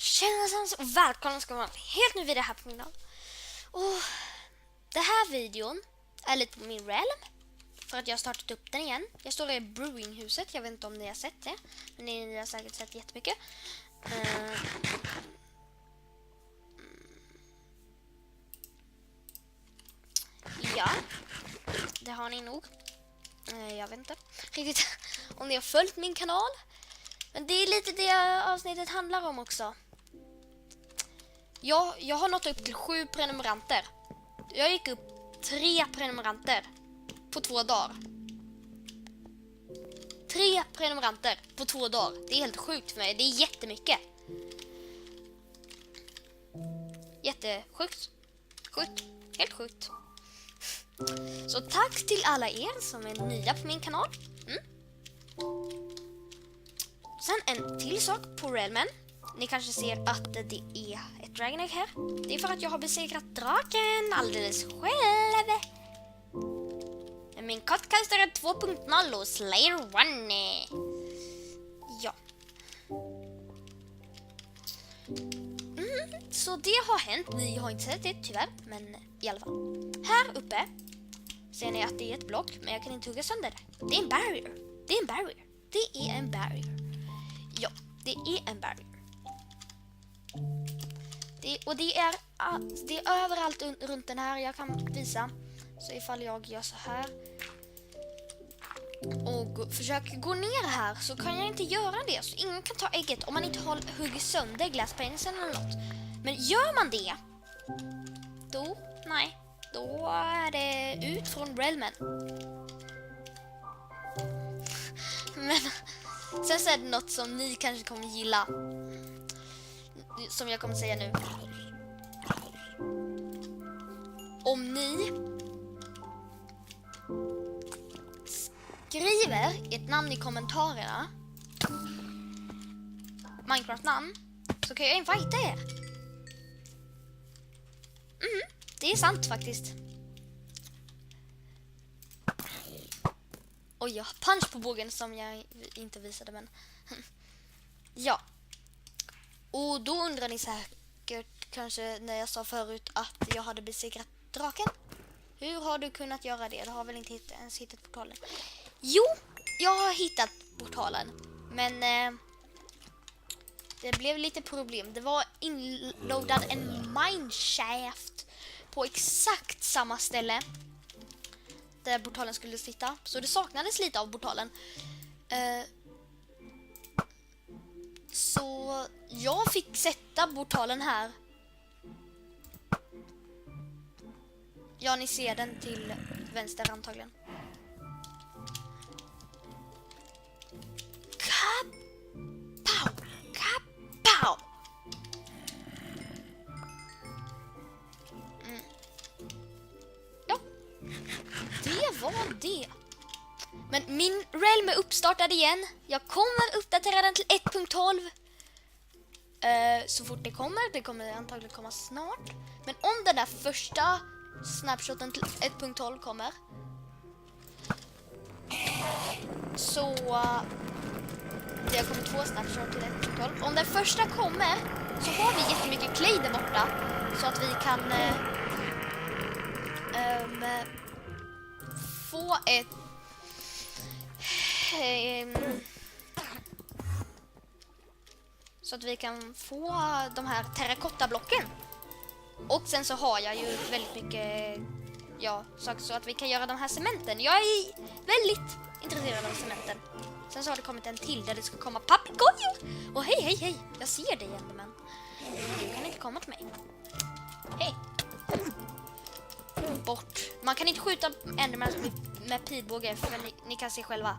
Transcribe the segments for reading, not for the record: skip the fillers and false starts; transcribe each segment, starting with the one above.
Tjena och välkomna ska vara helt ny video här på min kanal. Och den här videon är lite på min realm. För att jag har startat upp den igen. Jag står i brewinghuset, jag vet inte om ni har sett det. Men ni har säkert sett jättemycket. Ja, det har ni nog. Jag vet inte riktigt om ni har följt min kanal. Men det är lite det avsnittet handlar om också. Jag har nått upp till 7 prenumeranter. Jag gick upp 3 prenumeranter på 2 dagar. 3 prenumeranter på 2 dagar. Det är helt sjukt för mig. Det är jättemycket. Jättesjukt. Sjukt. Helt sjukt. Så tack till alla er som är nya på min kanal. Sen en till sak på Realmen. Ni kanske ser att det är ett Dragon Egg här. Det är för att jag har besegrat draken alldeles själv. Min Cutcaster är 2.0 och Slayer 1. Ja. Så det har hänt. Ni har inte sett det tyvärr. Men i alla fall. Här uppe ser ni att det är ett block. Men jag kan inte hugga sönder det. Det är en barrier. Det är en barrier. Det är en barrier. Ja, det är en barrier. Det är överallt runt den här. Jag kan visa. Så ifall jag gör så här och försöker gå ner här så kan jag inte göra det. Så ingen kan ta ägget om man inte hugger sönder glasspenisen eller något. Men gör man det, då är det ut från realmen. Men sen så är det något som ni kanske kommer gilla. Som jag kommer säga nu. Om ni skriver ett namn i kommentarerna, Minecraft-namn, så kan jag invita er. Det är sant faktiskt. Oj, jag har punch på bågen som jag inte visade, men ja. Och då undrar ni säkert kanske när jag sa förut att jag hade besegrat draken. Hur har du kunnat göra det? Du har väl inte ens hittat portalen? Jo, jag har hittat portalen. Men det blev lite problem. Det var inloadad en mineshaft på exakt samma ställe där portalen skulle sitta. Så det saknades lite av portalen. Så jag fick sätta portalen här. Ja, ni ser den till vänster antagligen. Kapow! Kapow! Ja. Det var det. Men min realm är uppstartad igen. Jag kommer uppdatera den till 1.12. Så fort det kommer antagligen komma snart. Men om den där första snapshoten till 1.12 kommer, så det har kommit 2 snapshot till 1.12. Om den första kommer så har vi jättemycket clay där borta. Så att vi kan få ett så att vi kan få de här terrakottablocken. Och sen så har jag ju väldigt mycket saker så att vi kan göra de här cementen. Jag är väldigt intresserad av cementen. Sen så har det kommit en till där det ska komma papegojor. Och hej. Jag ser dig ändå, men du kan inte komma till mig. Hej. Bort. Man kan inte skjuta Endermans med pilbåge, för ni kan se själva.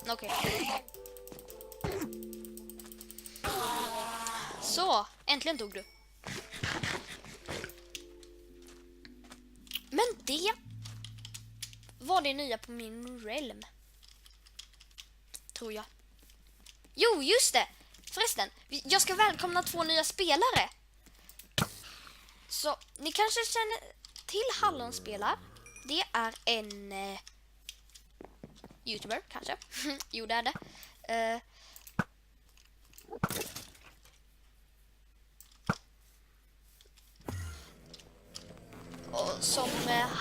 Okej. Så, äntligen tog du. Men det var det nya på min realm. Tror jag. Jo, just det. Förresten, jag ska välkomna 2 nya spelare. Så, ni kanske känner till Hallonspelar. Det är en YouTuber, kanske. Jo, det är det.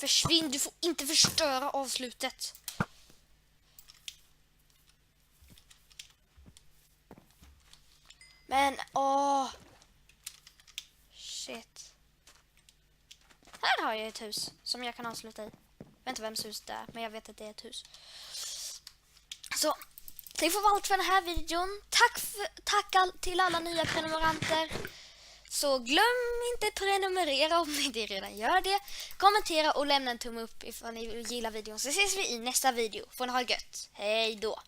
Försvinn, du får inte förstöra avslutet. Men, shit. Här har jag ett hus som jag kan avsluta i. Jag vet inte vems hus det är, men jag vet att det är ett hus. Så, det får vara allt för den här videon. Tack till alla nya prenumeranter. Så glöm inte att prenumerera om ni inte redan gör det. Kommentera och lämna en tumme upp ifall ni gillar videon. Så ses vi i nästa video. Får ni ha det gött. Hej då!